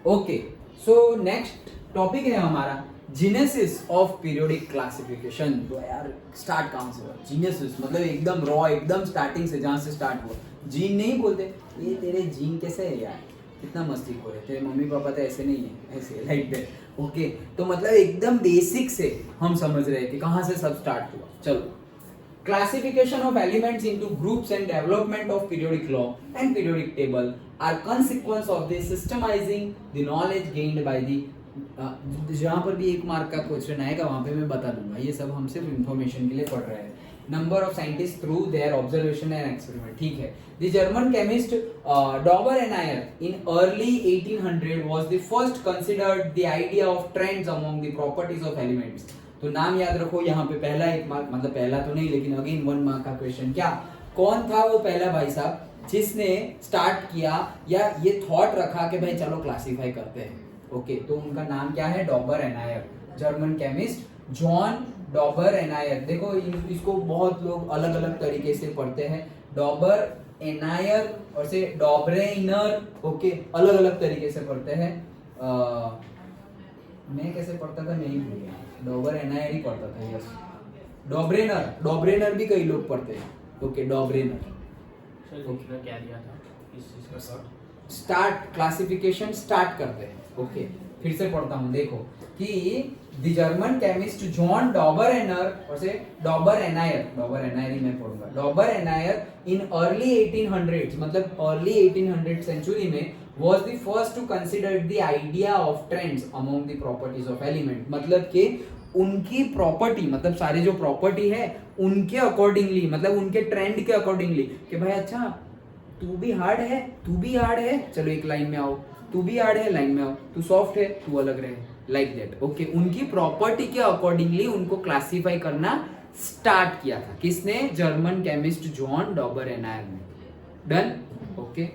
Okay, so next topic है हमारा Genesis of periodic classification. तो यार स्टार्ट कहाँ से हुआ? जीनेसिस मतलब एकदम रॉ, एकदम स्टार्टिंग से, जहाँ से स्टार्ट हुआ। जीन नहीं बोलते, ये तेरे जीन कैसे है यार, कितना मस्ती हो रहे, तेरे मम्मी पापा तो ऐसे नहीं है, ऐसे लाइक दैट। ओके, तो मतलब एकदम बेसिक से हम समझ रहे हैं कि कहाँ से सब स्टार्ट हुआ। चलो, classification of elements into groups and development of periodic law and periodic table are consequence of the systemizing the knowledge gained by the जहाँ पर भी 1 मार्क का क्वेश्चन आएगा वहाँ पे मैं बता दूंगा, ये सब हम सिर्फ इंफॉर्मेशन के लिए पढ़ रहे हैं। Number of scientist through their observation and experiment, ठीक है। The German chemist Dobereiner in early 1800 was the first considered the idea of trends among the properties of elements. तो नाम याद रखो, यहाँ पे पहला 1 मार्क, मतलब पहला तो नहीं लेकिन अगेन 1 मार्क का क्वेश्चन। क्या, कौन था वो पहला भाई साहब जिसने स्टार्ट किया या ये थॉट रखा कि भाई चलो क्लासिफाई करते हैं? ओके, तो उनका नाम क्या है? डॉबरएनायर, जर्मन केमिस्ट जॉन डॉबरएनायर। देखो इसको बहुत लोग अलग अलग तरीके से पढ़ते हैं, डॉबरएनायर और से डॉबरेइनर। ओके, अलग अलग तरीके से पढ़ते हैं। मैं कैसे पढ़ता था मैं ही भूल गया, डॉबरएनायर ही पढ़ता था। यस, डॉबरेनर, डॉबरेनर भी कई लोग पढ़ते हैं। ओके, डॉबरेनर। क्या दिया था इस चीज का शॉर्ट? स्टार्ट, क्लासिफिकेशन स्टार्ट करते हैं। ओके, फिर से पढ़ता हूँ, देखो कि द जर्मन केमिस्ट जॉन डॉबरएनर और से डॉबरएनायर, डॉबरएनायर ही मैं पढ़ूंगा, डॉबरएनायर इन अर्ली 1800s, मतलब अर्ली 1800 सेंचुरी में was the first to consider the idea of trends among the properties of element। मतलब कि उनकी प्रॉपर्टी, मतलब सारी जो प्रॉपर्टी है उनके अकॉर्डिंगली, मतलब उनके ट्रेंड के अकॉर्डिंगली कि भाई अच्छा तू भी हार्ड है, तू भी हार्ड है, चलो एक लाइन में आओ, तू भी हार्ड है लाइन में आओ, तू सॉफ्ट है तू अलग रहे, लाइक दैट। ओके, उनकी प्रॉपर्टी के अकॉर्डिंगली उनको क्लासिफाई करना स्टार्ट किया था। किसने? जर्मन केमिस्ट जॉन डॉबरएनायर ने। Done? Okay,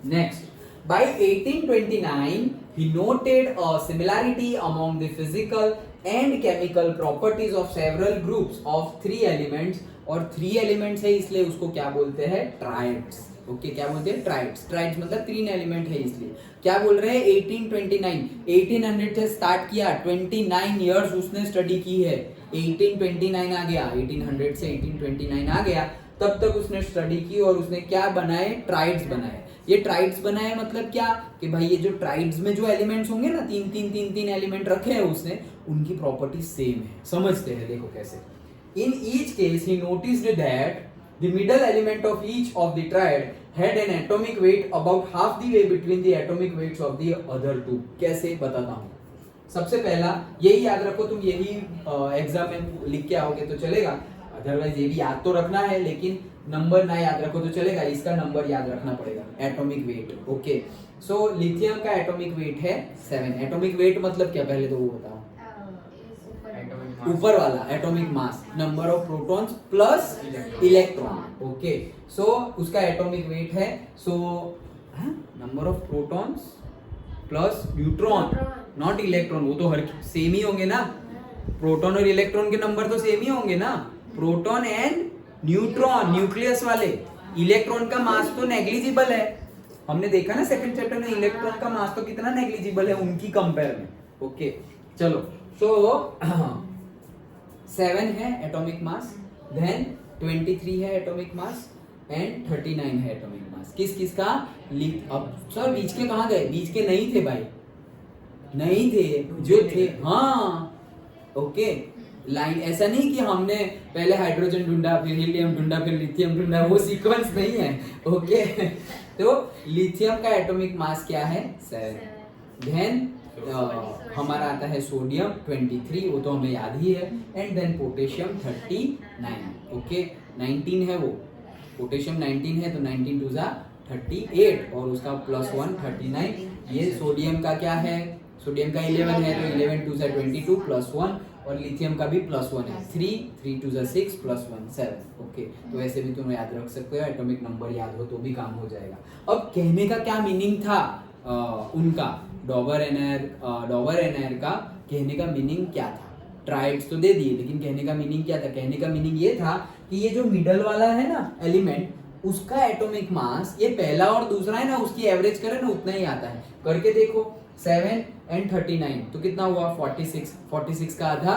next. By 1829, he noted a similarity among the physical and chemical properties of several groups of 3 elements, और 3 elements है इसलिए उसको क्या बोलते हैं? ट्राइड्स। ओके, क्या बोलते हैं? ट्राइड्स। ट्राइड्स मतलब 3 एलिमेंट है इसलिए। क्या बोल रहे हैं? 1829, 1800 से स्टार्ट किया, 29 इयर्स उसने स्टडी की है। 1829 आ गया, 1800 से 1829 आ गया, तब तक उसने स्टडी की और उसने क्या बनाए? ट्राइड्स बनाए। ये ट्राइड्स बनाए मतलब क्या कि भाई ये जो ट्राइड्स में जो एलिमेंट्स होंगे ना, 3 एलिमेंट रखे हैं उसने, उनकी प्रॉपर्टी सेम है। समझते हैं, देखो कैसे। In each case he noticed that the middle element of each of the triad had an atomic weight about half the way between the atomic weights of the other two. कैसे बताता हूँ। सबसे पहला यही याद रखो, तुम यही एग्जाम में लिख के आओगे तो चलेगा, अदरवाइज ये भी याद तो रखना है, लेकिन नंबर ना याद रखो तो चलेगा, इसका नंबर याद रखना पड़ेगा, atomic weight. Okay, so lithium का एटॉमिक वेट है 7। एटॉमिक वेट मतलब क्या, पहले तो वो बताओ। ऊपर वाला atomic mass, number of protons plus electron. Okay, so उसका एटॉमिक वेट है, so number of protons plus neutron, not electron, वो तो हर सेम ही होंगे ना, प्रोटॉन और इलेक्ट्रॉन के नंबर तो सेम ही होंगे ना, प्रोटॉन एंड न्यूट्रॉन, न्यूक्लियस वाले। इलेक्ट्रॉन का मास तो नेग्लिजिबल है, हमने देखा ना सेकंड चैप्टर में, इलेक्ट्रॉन का मास तो कितना नेग्लिजिबल है उनकी कंपेयर में। ओके, चलो, सो 7 है एटॉमिक मास, देन 23 है एटॉमिक मास एंड 39 है एटॉमिक मास। किस किस का? अब सर बीच के कहाँ गए? बीच के नहीं थे भाई, नहीं थे, जो थे हाँ। ओके, लाइन ऐसा नहीं कि हमने पहले हाइड्रोजन ढूंढा, फिर हीलियम ढूंढा, फिर लिथियम ढूंढा, वो सीक्वेंस नहीं है। ओके, तो लिथियम का एटॉमिक मास क्या है? 7। देन हमारा आता है सोडियम 23, वो तो हमें याद ही है, एंड देन पोटेशियम 39। ओके, 19 है वो, पोटेशियम 19 है तो 19 2 38 और उसका +1 39। ये सोडियम का क्या है? सोडियम का 11 है तो 11 2 22 +1, और लिथियम का भी +1 है, 3 2 6 +1 7। ओके, तो ऐसे भी तुम याद रख सकते हो, एटॉमिक नंबर याद हो तो भी काम हो जाएगा। अब कहने का क्या मीनिंग था उनका? डॉबरएनायर का कहने का मीनिंग क्या था? ट्राइड्स तो दे दिए, लेकिन कहने का मीनिंग क्या था? कहने का मीनिंग ये था कि ये जो मिडल वाला है ना एलिमेंट, उसका एटॉमिक मास, ये पहला और दूसरा है ना, उसकी एवरेज करें ना उतना ही आता है। करके देखो, 7 and 39 तो कितना हुआ 46, 46 का आधा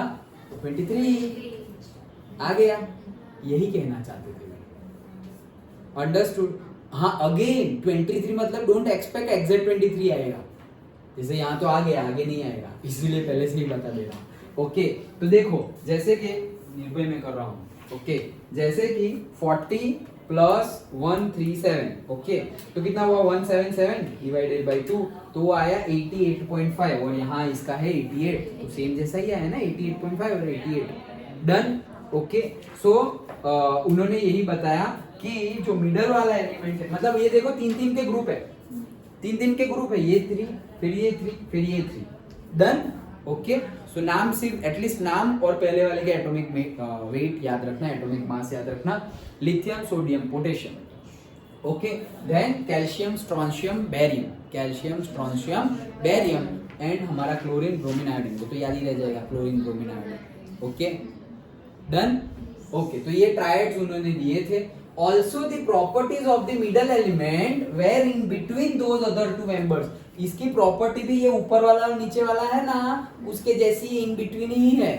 23 आ गया। यही कहना चाहते थे, अंडरस्टूड। हाँ अगेन 23 मतलब डोंट एक्सपेक्ट एग्जैक्ट 23 आएगा, जैसे यहाँ तो आ गया, आगे नहीं आएगा, इसीलिए पहले से ही बता दे रहा हूँ। ओके तो देखो जैसे कि निर्भय में कर रहा हूँ, ओके जैसे कि 40 प्लस 137, ओके तो कितना हुआ 177 डिवाइडेड बाई 2 तो वो आया 88.5 और यहाँ इसका है 88 तो सेम जैसा ही आया ना 88.5 और 88 डन। ओके सो उन्होंने यही बताया कि जो मिडल वाला एलिमेंट है, मतलब ये देखो तीन तीन के ग्रुप है, तीन तीन के ग्रुप है, ये 3 फिर ये 3 फिर ये 3 डन। ओके सो नाम सिर्फ एटलीस्ट नाम और पहले वाले के एटॉमिक वेट याद रखना, एटॉमिक मास याद रखना, lithium sodium potassium. Okay then calcium strontium barium, calcium strontium barium and हमारा क्लोरीन ब्रोमीन आयोडीन, तो याद ही रह जाएगा chlorine bromine iodine. Okay done. Okay तो ये ट्रायड्स उन्होंने दिए थे। Also the properties of the middle element were in between those other two members, इसकी प्रॉपर्टी भी ये ऊपर वाला और नीचे वाला है ना उसके जैसी इन बिटवीन ही है,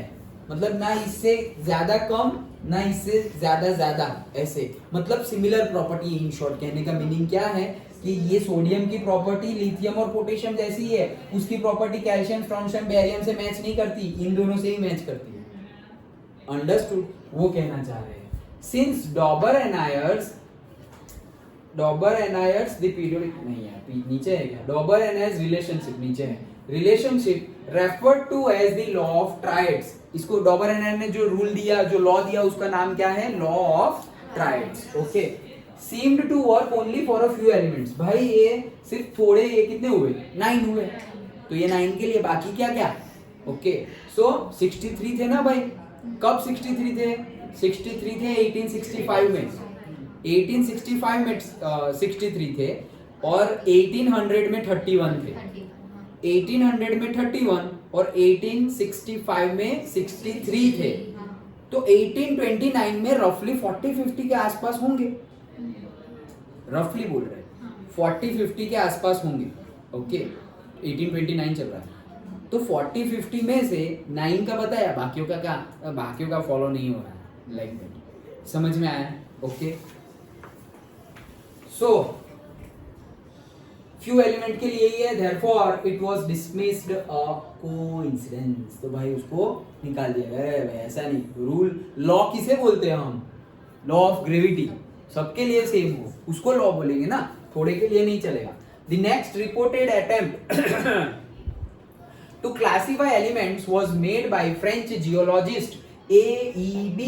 मतलब ना इससे ज्यादा कम ना इससे ज्यादा ज्यादा, ऐसे मतलब सिमिलर प्रॉपर्टी। इन शॉर्ट कहने का मीनिंग क्या है कि ये सोडियम की प्रॉपर्टी लिथियम और पोटेशियम जैसी है, उसकी प्रॉपर्टी कैल्शियम स्ट्रोंशियम बेरियम से मैच नहीं करती, इन दोनों से ही मैच करती है। अंडरस्टूड, वो कहना चाह रहे हैं। Since Dauber anions the periodic नहीं है, नीचे है क्या, Dauber anions relationship नीचे है, relationship referred to as the law of triads। इसको Dauber anion ने जो रूल दिया, जो लॉ दिया, उसका नाम क्या है, law of triads। Okay seemed to work only for a few elements। भाई ये सिर्फ थोड़े, ये कितने हुए 9 हुए, तो ये 9 के लिए बाकी क्या क्या। ओके सो 63 थे ना भाई, कब 63 थे, 63 थे 1865 में, 1865 में 63 थे और 1800 में 31 थे, 1800 में 31 और 1865 में 63 थे, तो 1829 में रफली 40-50 के आसपास होंगे, रफली बोल रहे हैं 40-50 के आसपास होंगे। ओके 1829 चल रहा है, तो 40-50 में से 9 का बताया, बाकियों का क्या, बाकियों का फॉलो नहीं हो रहा है, लाइक दैट। समझ में आया? ओके सो फ्यू एलिमेंट के लिए यही है, therefore it was dismissed a coincidence, तो भाई उसको निकाल दिया गया। ऐसा नहीं, रूल लॉ किसे बोलते हैं हम, लॉ ऑफ ग्रेविटी, सबके लिए सेम हो उसको लॉ बोलेंगे ना, थोड़े के लिए नहीं चलेगा। The next reported attempt to classify elements was made by French geologist A.E.B.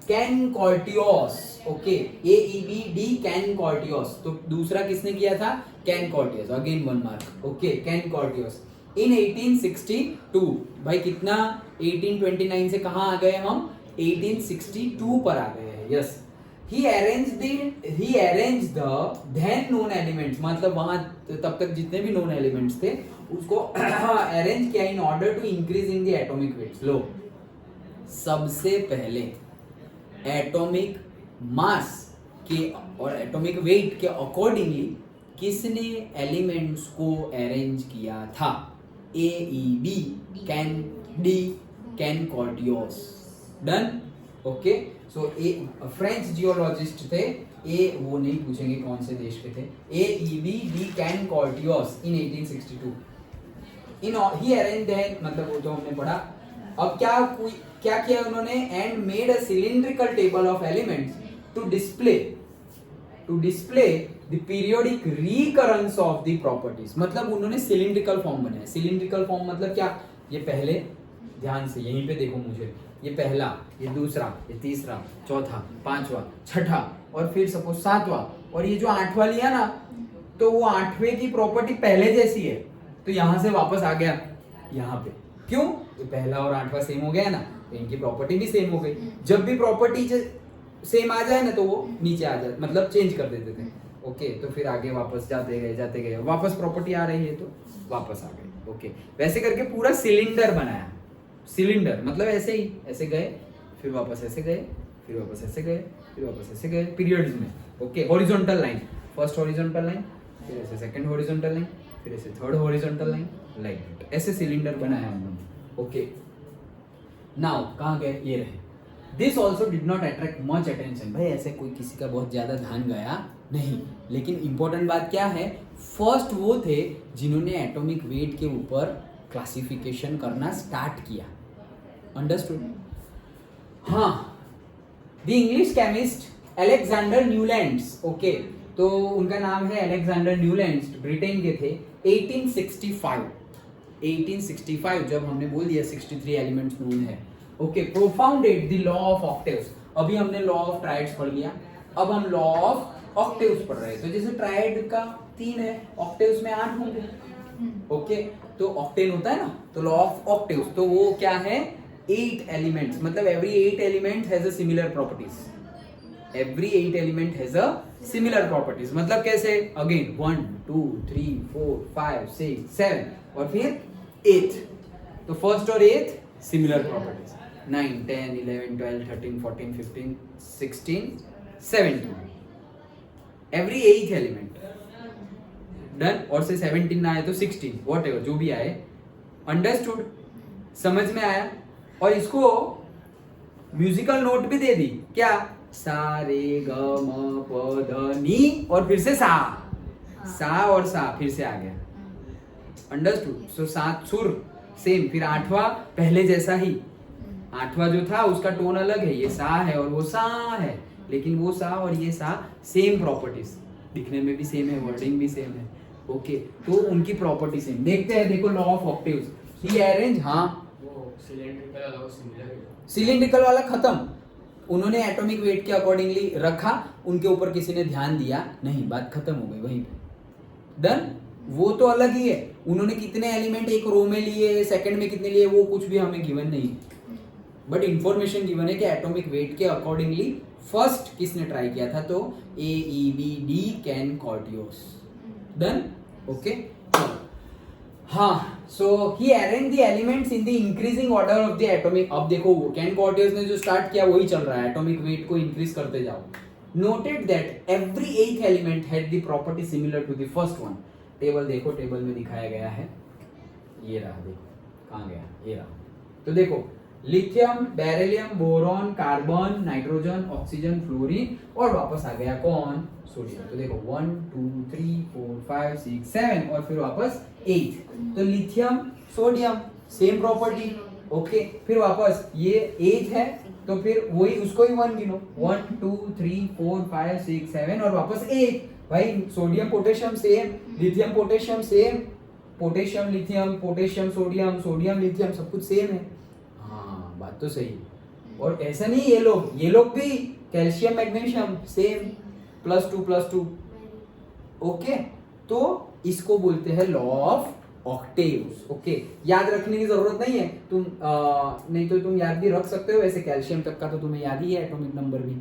Cancortios। Okay A.E.B. Cancortios, तो दूसरा किसने किया था, Cancortios, again 1 mark. Okay Cancortios इन 1862, भाई कितना 1829 से कहाँ आ गए हम, 1862 पर आ गए हैं। Yes he arranged the then known elements, मतलब वहां तब तक जितने भी known elements थे उसको अरेंज किया in order to increase in the atomic weights. लो सबसे पहले एटॉमिक मास के और एटॉमिक वेट के अकॉर्डिंगली किसने एलिमेंट्स को अरेंज किया था, AEB Cancortios। Done. Okay so a French geologist थे, वो नहीं पूछेंगे कौन से देश के थे, AEB Cancortios इन 1862 इन ही अरेंज्ड है, मतलब वो तो हमने पढ़ा। अब क्या किया उन्होंने, and made a cylindrical table of elements to display the periodic recurrence of the properties, मतलब उन्होंने सिलिंड्रिकल फॉर्म बनाया। सिलिंड्रिकल फॉर्म मतलब क्या, ये पहले ध्यान से यहीं पे देखो मुझे, ये पहला, ये दूसरा, ये तीसरा, चौथा, पांचवा, छठा और फिर सपोज सातवां, और ये जो 8वां लिया ना, तो वो 8वें की प्रॉपर्टी पहले जैसी है, तो यहां से वापस आ गया यहाँ पे, क्यों, ये पहला और 8वां सेम हो गया ना, तो इनकी प्रॉपर्टी भी सेम हो गई। जब भी प्रॉपर्टी सेम आ जाए ना तो वो नीचे आ जाए, मतलब चेंज कर देते थे। ओके तो फिर आगे वापस जाते गए, वापस प्रॉपर्टी आ रही है तो वापस आ गए। ओके वैसे करके पूरा सिलेंडर बनाया, सिलेंडर मतलब ऐसे ही, ऐसे गए फिर वापस ऐसे गए, फिर वापस ऐसे गए, फिर वापस ऐसे गए, पीरियड्स में। Okay horizontal line, first horizontal line, फिर ऐसे सेकंड हॉरिजॉन्टल लाइन, फिर ऐसे third horizontal line, like that, ऐसे सिलेंडर बनाया हम लोग। ओके, नाउ कहाँ गए, ये रहे। This also did not attract much attention, भाई ऐसे कोई किसी का बहुत ज्यादा ध्यान गया नहीं, लेकिन इंपॉर्टेंट बात क्या है, फर्स्ट वो थे जिन्होंने एटॉमिक वेट के ऊपर क्लासिफिकेशन करना स्टार्ट किया। अंडरस्टूड? हाँ, the English chemist Alexander Newlands, okay, तो उनका नाम है अलेक्जेंडर न्यूलैंड्स, ब्रिटेन के थे। 1865 जब हमने बोल दिया 63 एलिमेंट्स नोन है, okay, propounded the law of octaves. अभी हमने लॉ ऑफ ट्राइड्स पढ़ लिया, अब हम लॉ ऑफ ऑक्टेव्स पढ़ रहे हैं। तो जैसे ट्राइड का 3 है, ऑक्टेव्स में 8 होंगे, ओके, तो ऑक्टेन होता है ना, तो लॉ ऑफ ऑक्टेव्स, तो वो क्या है, 8 एलिमेंट्स, मतलब every 8 element has a similar properties, every 8 element has a similar properties. मतलब कैसे, अगेन 1 2 3 4 5 6 7 और फिर 8, तो फर्स्ट और 8 similar properties, 9 10 11 12 13 14 15 16 17, every 8 element done. और से 17 ना आए तो 16, व्हाटएवर जो भी आए। अंडरस्टूड? समझ में आया? और इसको म्यूजिकल नोट भी दे दी, क्या, सा रे ग म प ध नी और फिर से सा, सा और सा फिर से आ गया। अंडरस्टूड? सो 7 सुर सेम, फिर 8वां पहले जैसा ही, 8वां जो था उसका टोन अलग है, ये सा है और वो सा है, लेकिन वो सा और ये सा सेम प्रॉपर्टीज, दिखने में भी सेम है, वर्डिंग भी सेम है, ओके, तो उनकी प्रॉपर्टी सेम। देखते हैं, देखो law of octaves, he arrange, हाँ वो सिलेंड्रिकल अलग सिमिलर, सिलिंड्रिकल वाला खत्म, उन्होंने एटॉमिक वेट के अकॉर्डिंगली रखा, उनके ऊपर किसी ने ध्यान दिया नहीं, बात खत्म हो गई वहीं पे, डन। वो तो अलग ही है, उन्होंने कितने एलिमेंट एक रो में लिए, सेकंड में कितने लिए, वो कुछ भी हमें गिवन नहीं, बट इंफॉर्मेशन गिवन है कि एटॉमिक वेट के अकॉर्डिंगली फर्स्ट किसने ट्राई किया था, तो AEBD Chancourtois, done, okay. हाँ, so he arrange the elements in the increasing order of the atomic. अब देखो कैन कॉर्टियोस ने जो स्टार्ट किया वही चल रहा है, एटॉमिक वेट को इंक्रीज करते जाओ। Noted that every 8th element had the property similar to the first one. Table देखो, टेबल में दिखाया गया है, ये रहा, देखो कहाँ गया, ये रहा। तो देखो lithium, beryllium, boron, carbon, nitrogen, oxygen, fluorine और वापस आ गया कौन, सोडियम। तो देखो 1 2 3 4 5 6 7 और फिर वापस 8, तो lithium, sodium same property, okay, फिर वापस ये 8 है तो फिर वही उसको ही 1 गिनो, 1 2 3 4 5 6 7 और वापस 8। भाई sodium potassium same, lithium potassium same, potassium lithium, potassium sodium, sodium lithium, सब कुछ सेम है। हाँ, बात तो सही। और ऐसा नहीं, ये लोग भी कैल्शियम मैग्नीशियम सेम, +2 ओके। तो इसको बोलते हैं लॉ ऑफ ऑक्टेव्स, ओके। याद रखने की जरूरत नहीं है, तुम नहीं तो तुम याद भी रख सकते हो, वैसे कैल्शियम तक का तो तुम्हें याद ही है एटॉमिक नंबर भी,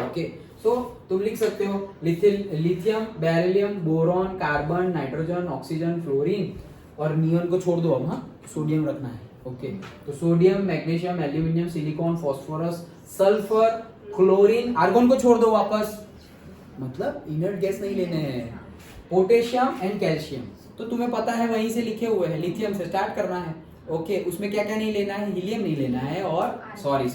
ओके। सो तुम लिख सकते हो lithium, beryllium, boron, carbon, nitrogen, oxygen, fluorine और नियॉन को छोड़ दो अब, हाँ सोडियम रखना है, ओके। तो sodium, magnesium, aluminium, silicon, phosphorus, sulphur, chlorine, argon को छोड़ दो वापस, मतलब इनर्ट गैस नहीं लेने हैं, पोटेशियम एंड कैल्शियम तो तुम्हें पता है वहीं से लिखे हुए हैं, लिथियम से स्टार्ट करना है, ओके। उसमें क्या क्या नहीं लेना है, हीलियम नहीं लेना है और सॉरी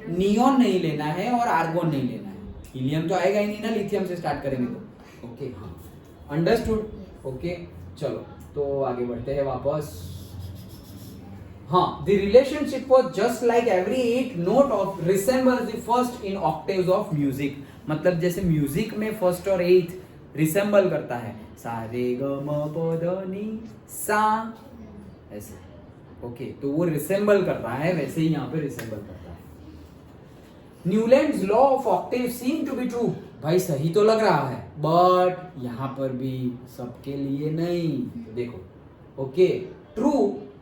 नियॉन नहीं लेना है और आर्गोन नहीं लेना है। हीलियम तो आएगा ही नहीं ना, लिथियम से स्टार्ट करेंगे तो, ओके। हाँ, अंडरस्टूड, ओके। चलो तो आगे बढ़ते हैं वापस। हाँ, the relationship was just like every 8 note of resembles the first in octaves of music। मतलब जैसे म्यूजिक में फर्स्ट और 8th रिसेंबल करता है, सा रे ग म प ध नी सा, ऐसे, ओके। तो वो रिसेंबल कर रहा है, वैसे ही यहाँ पे रिसेंबल करता है। Newlands law of octave seem to be true, भाई सही तो लग रहा है, बट यहाँ पर भी सबके लिए नहीं। देखो, okay, true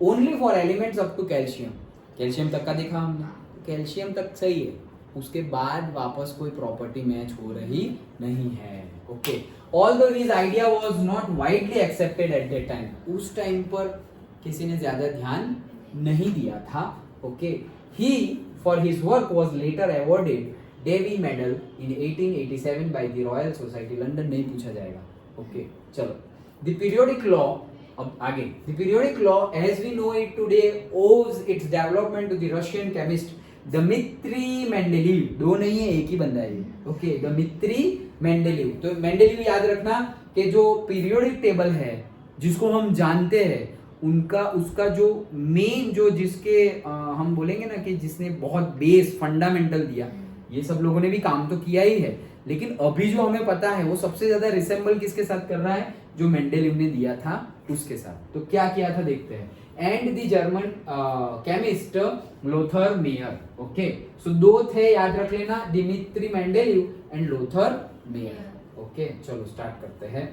only for elements up to calcium, calcium तक का देखा हमने, कैल्शियम तक सही है, उसके बाद वापस कोई प्रॉपर्टी मैच हो रही नहीं है, okay. Although this idea was not widely accepted at that time, उस टाइम पर किसी ने ज्यादा ध्यान नहीं दिया था, okay. He for his work was later awarded Davy Medal in 1887 by the Royal Society London. नहीं पूछा जाएगा, ओके चलो, द पीरियोडिक लॉ, अब आगे, the periodic law as we know it today owes its development to the Russian chemist Dmitri Mendeleev. दो नहीं है, एक ही बंदा है ये, ओके, दमित्री मेंडेलीव। तो मेंडेलीव याद रखना कि जो पीरियोडिक टेबल है जिसको हम जानते हैं, उनका उसका जो मेन जो जिसके हम बोलेंगे ना कि जिसने बहुत बेस फंडामेंटल दिया, ये सब लोगों ने भी काम तो किया ही है, लेकिन अभी जो हमें पता है वो सबसे ज्यादा रिसेंबल किसके साथ कर रहा है, जो मेंडेलीव ने दिया था उसके साथ। तो क्या किया था देखते हैं। And the German chemist Lothar Meyer, okay, so दो थे, याद रख लेना, Dmitri Mendeleev and Lothar Meyer. Okay चलो स्टार्ट करते हैं।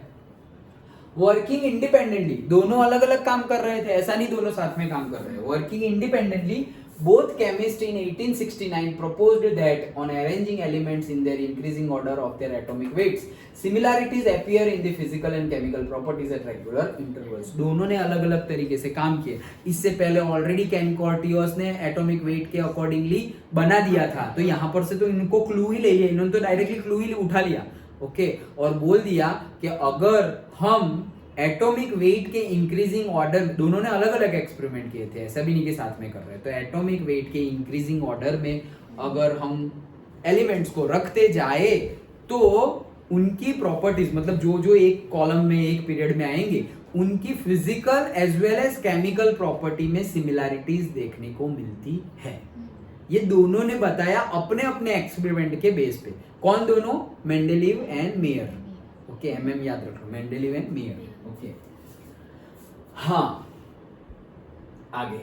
वर्किंग इंडिपेंडेंटली, दोनों अलग अलग काम कर रहे थे, ऐसा नहीं दोनों साथ में काम कर रहे हैं। Working independently, both chemists in 1869 proposed that on arranging elements in their increasing order of their atomic weights, similarities appear in the physical and chemical properties at regular intervals। दोनों ने अलग अलग तरीके से काम किए। इससे पहले ऑलरेडी कैनकॉर्टियोस ने एटॉमिक वेट के अकॉर्डिंगली बना दिया था, तो यहाँ पर से तो इनको क्लू ही ले लिया, इन्होंने तो डायरेक्टली क्लू ही उठा लिया, ओके, और बोल दिया कि अगर हम एटॉमिक वेट के इंक्रीजिंग ऑर्डर, दोनों ने अलग अलग एक्सपेरिमेंट किए थे, ऐसा भी नहीं कि साथ में कर रहे हैं, तो एटॉमिक वेट के इंक्रीजिंग ऑर्डर में अगर हम एलिमेंट्स को रखते जाए तो उनकी प्रॉपर्टीज, मतलब जो जो एक कॉलम में एक पीरियड में आएंगे, उनकी physical as well as chemical property में सिमिलैरिटीज देखने को मिलती है। ये दोनों ने बताया अपने अपने एक्सपेरिमेंट के बेस पे। कौन दोनों? Mendeleev and mayor, okay, MM याद रखो, मेंडेलीव एंड मेयर, ओके। हाँ आगे,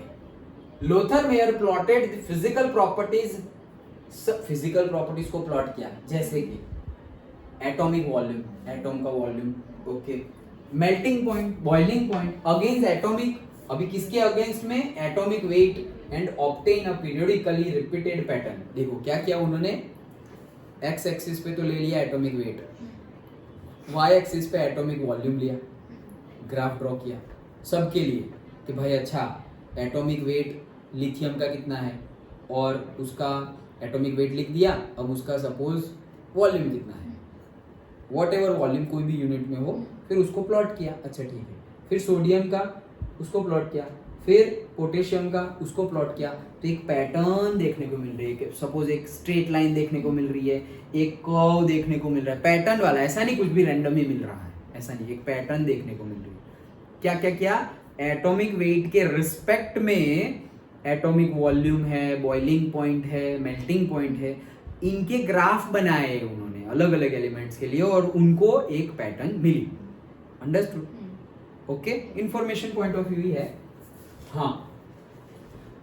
Lothar Meyer plotted the physical properties, physical properties को प्लॉट किया, जैसे कि एटॉमिक वॉल्यूम, एटॉम का volume, okay, melting point, boiling point, against atomic, अभी किसके अगेंस्ट में? Atomic weight, and obtain a periodically repeated pattern. देखो क्या किया उन्होंने, एक्स एक्सिस पे तो ले लिया एटॉमिक वेट, वाई एक्सिस पे एटॉमिक वॉल्यूम लिया, ग्राफ ड्रॉ किया सबके लिए कि भाई अच्छा एटॉमिक वेट लिथियम का कितना है, और उसका एटॉमिक वेट लिख दिया, अब उसका सपोज वॉल्यूम कितना है, वॉट एवर वॉल्यूम कोई भी यूनिट में हो, फिर उसको प्लॉट किया, अच्छा ठीक है, फिर सोडियम का उसको प्लॉट किया, फिर पोटेशियम का उसको प्लॉट किया, तो एक पैटर्न देखने को मिल रही है, सपोज एक स्ट्रेट लाइन देखने को मिल रही है, एक कर्व देखने को मिल रहा है, पैटर्न वाला, ऐसा नहीं कुछ भी रैंडम ही मिल रहा है, ऐसा नहीं, एक पैटर्न देखने को मिल रही है। क्या क्या क्या? एटॉमिक वेट के रिस्पेक्ट में एटॉमिक वॉल्यूम है, बॉइलिंग पॉइंट है, मेल्टिंग पॉइंट है, इनके ग्राफ बनाए उन्होंने अलग अलग एलिमेंट्स के लिए, और उनको एक पैटर्न मिली। Understood? Okay, information point of view है। हाँ,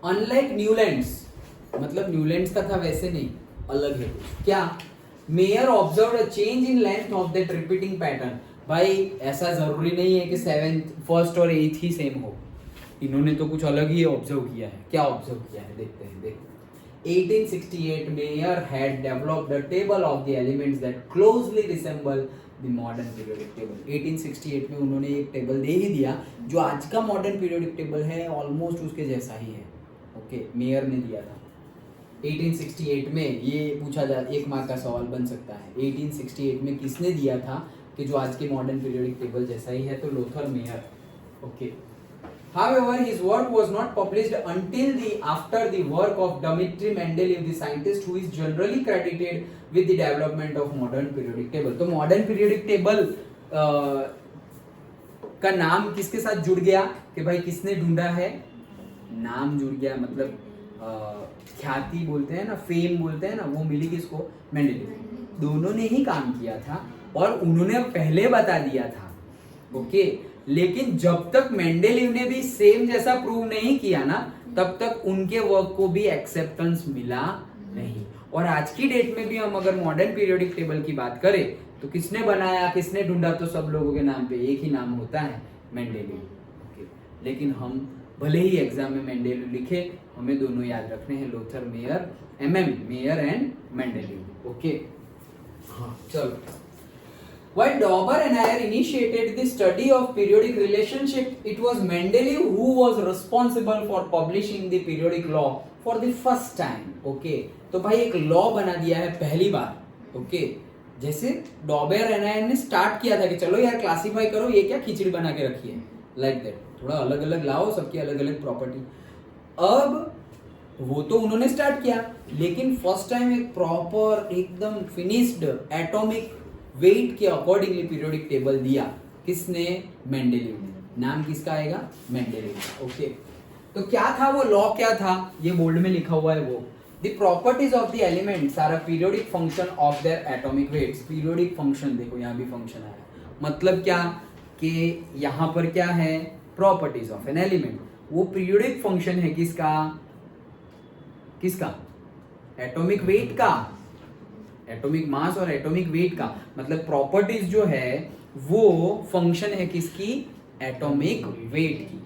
अनलाइक न्यूलैंड्स, मतलब न्यूलैंड्स का था वैसे नहीं, अलग है कुछ। क्या? Mayor observe a change in length of that repeating pattern. भाई ऐसा जरूरी नहीं है कि 7th, 1st और 8th ही सेम हो, इन्होंने तो कुछ अलग ही ऑब्जर्व किया है। क्या ऑब्जर्व किया है देखते हैं, देखो। 1868 mayor had developed a table of the elements that closely resemble the modern periodic table. 1868 में उन्होंने एक टेबल दे ही दिया जो आज का मॉडर्न पीरियोडिक टेबल है, ऑलमोस्ट उसके जैसा ही है, ओके, मेयर ने दिया था 1868 में। ये पूछा जा, 1 मार्क का सवाल बन सकता है, 1868 में किसने दिया था कि जो आज के मॉडर्न पीरियोडिक टेबल जैसा ही है? तो Lothar Meyer, okay. However, his work was not published until after the work of Dmitry Mendeleev, the scientist who is generally credited with the development of modern periodic table। तो modern periodic table का नाम किसके साथ जुड़ गया कि भाई किसने ढूंढा है? नाम जुड़ गया, मतलब ख्याति बोलते हैं ना, फेम बोलते हैं ना, वो मिली किसको? मेंडेलीव। दोनों ने ही काम किया था और उन्होंने पहले बता दिया था, ओके। लेकिन जब तक मेंडेलीव ने भी सेम जैसा प्रूव नहीं किया ना, तब तक उनके वर्क को भी एक्सेप्टेंस मिला नहीं। और आज की डेट में भी हम अगर मॉडर्न पीरियोडिक टेबल की बात करें तो किसने बनाया, किसने ढूंढा? तो सब लोगों के नाम पे एक ही नाम होता है, मेंडेलीव, ओके। लेकिन हम भले ही एग्जाम में मेंडेलीव लिखे, हमें दोनों याद रखने हैं, Lothar Meyer, MM, mayor and Mendeleev, okay. हाँ चलो। While Dauber and Ayer initiated the study of periodic relationship, it was Mendeleev who was responsible for publishing the periodic law for the first time, okay? तो भाई एक law बना दिया है पहली बार, okay? जैसे डॉबर एनायन ने स्टार्ट किया था कि चलो यार क्लासिफाई करो ये क्या खिचड़ी बना के रखी है, लाइक दैट, थोड़ा अलग अलग लाओ, सबकी अलग अलग प्रॉपर्टी। अब वो तो उन्होंने स्टार्ट किया, लेकिन फर्स्ट टाइम एक प्रॉपर एकदम फिनिश्ड एटॉमिक वेट के अकॉर्डिंगली पीरियोडिक टेबल दिया। किसने? मेंडेलीव ने। नाम किसका आएगा? मेंडेलीव। ओके, तो क्या था वो लॉ, क्या था? ये बोल्ड में लिखा हुआ है वो, the properties of the elements are a periodic function of their atomic weights. Periodic function, देखो यहाँ भी फंक्शन आया, मतलब क्या कि यहाँ पर क्या है? प्रॉपर्टीज ऑफ एन एलिमेंट, वो पीरियोडिक फंक्शन है किसका? किसका? एटॉमिक वेट का, एटॉमिक मास और एटॉमिक वेट का, मतलब प्रॉपर्टीज जो है वो फंक्शन है किसकी? एटॉमिक वेट की।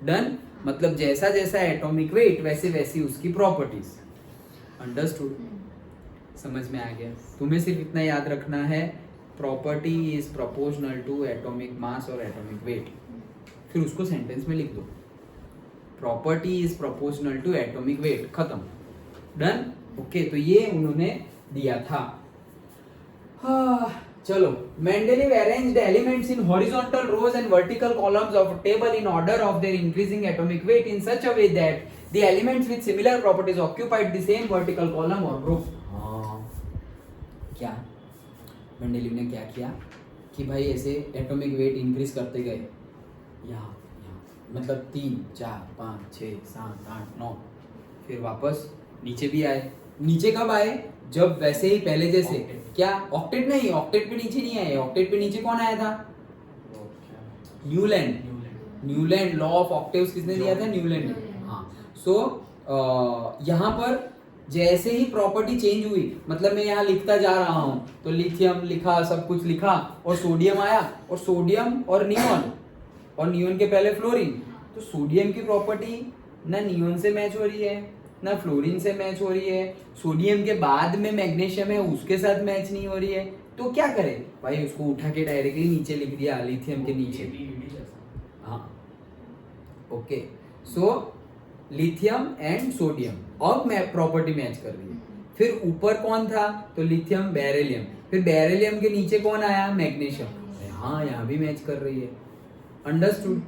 डन, मतलब जैसा जैसा एटॉमिक वेट वैसे वैसी उसकी प्रॉपर्टीज। अंडरस्टूड? समझ में आ गया? तुम्हें सिर्फ इतना याद रखना है, property is proportional to atomic mass और एटॉमिक वेट, फिर उसको सेंटेंस में लिख दो, property is proportional to atomic weight, खत्म। डन? ओके, तो ये उन्होंने दिया था। चलो, Mendeleev arranged elements in horizontal rows and vertical columns of table in order of their increasing atomic weight in such a way that the elements with similar properties occupied the same vertical column और group. क्या Mendeleev ने क्या किया कि भाई ऐसे atomic weight increase करते गए, यहाँ मतलब 3 4 5 6 7 8 9, फिर वापस नीचे भी आए। नीचे कब आए? जब वैसे ही पहले जैसे क्या ऑक्टेट नहीं, ऑक्टेट पे नीचे नहीं आए। ऑक्टेट पे नीचे कौन आया था? Newland. Newland law of octaves किसने दिया था? न्यूलैंड ने। हाँ, सो यहाँ पर जैसे ही प्रॉपर्टी चेंज हुई, मतलब मैं यहाँ लिखता जा रहा हूँ तो लिथियम लिखा, सब कुछ लिखा, और सोडियम आया, और सोडियम और नियॉन, और नियॉन के पहले फ्लोरीन, तो सोडियम की प्रॉपर्टी ना नियॉन से मैच हो रही है ना फ्लोरीन से मैच हो रही है, सोडियम के बाद में मैग्नीशियम है उसके साथ मैच नहीं हो रही है, तो क्या करे भाई? उसको उठा के डायरेक्टली नीचे लिख दिया, लिथियम के नीचे। हाँ, okay, so lithium and sodium और प्रॉपर्टी मैच कर रही है। फिर ऊपर कौन था? तो लिथियम बेरिलियम, फिर बेरिलियम के नीचे कौन आया? मैग्नीशियम। हाँ, यहाँ भी मैच कर रही है। अंडरस्टूड?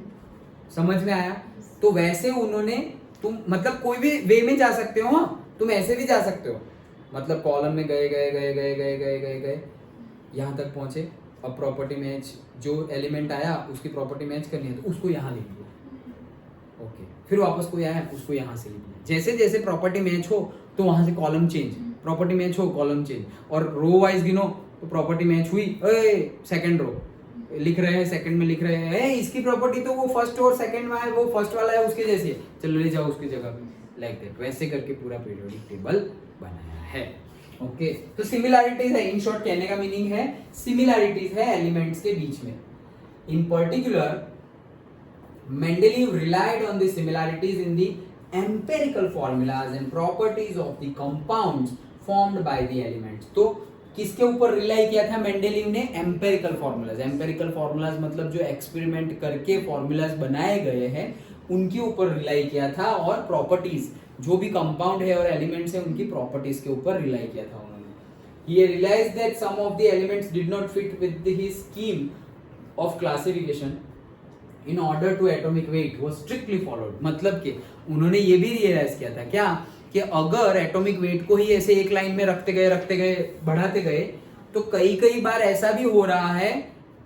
समझ में आया? तो वैसे उन्होंने, तुम मतलब कोई भी वे में जा सकते हो, तुम ऐसे भी जा सकते हो, मतलब कॉलम में गए गए गए गए गए गए गए गए यहाँ तक पहुंचे, अब प्रॉपर्टी मैच, जो एलिमेंट आया उसकी प्रॉपर्टी मैच करनी है तो उसको यहाँ लिख दिया। ओके, फिर वापस कोई आया उसको यहाँ से लिख दिया। जैसे जैसे प्रॉपर्टी मैच हो तो वहां से कॉलम चेंज, प्रॉपर्टी मैच हो कॉलम चेंज, और रो वाइज गिनो तो प्रॉपर्टी मैच हुई, सेकंड रो लिख रहे हैं, सेकंड में लिख रहे हैं, इसकी प्रॉपर्टी तो वो फर्स्ट और सेकंड में है, वो फर्स्ट वाला है उसके जैसे, चलो ले जाओ उसकी जगह पे, लाइक दैट। वैसे करके पूरा पीरियोडिक टेबल बनाया है। ओके, तो सिमिलैरिटीज है, इन शॉर्ट कहने का मीनिंग है सिमिलैरिटीज है एलिमेंट्स के बीच में। इन particular Mendeleev relied on the similarities in the empirical formulas and properties of the compounds formed by the elements। तो किसके ऊपर रिलाई किया था मेंडेलीव ने? Empirical formulas. एम्पेरिकल फॉर्मूलाज मतलब जो एक्सपेरिमेंट करके फॉर्मूलाज बनाए गए हैं उनके ऊपर रिलाई किया था, और प्रॉपर्टीज जो भी कंपाउंड है और एलिमेंट्स है उनकी प्रॉपर्टीज के ऊपर रिलाई किया था उन्होंने। He realized that some of the elements did not fit with his scheme of classification in order to atomic weight was strictly followed। मतलब कि उन्होंने ये भी रियलाइज किया था क्या कि अगर एटॉमिक वेट को ही ऐसे एक लाइन में रखते गए बढ़ाते गए तो कई बार ऐसा भी हो रहा है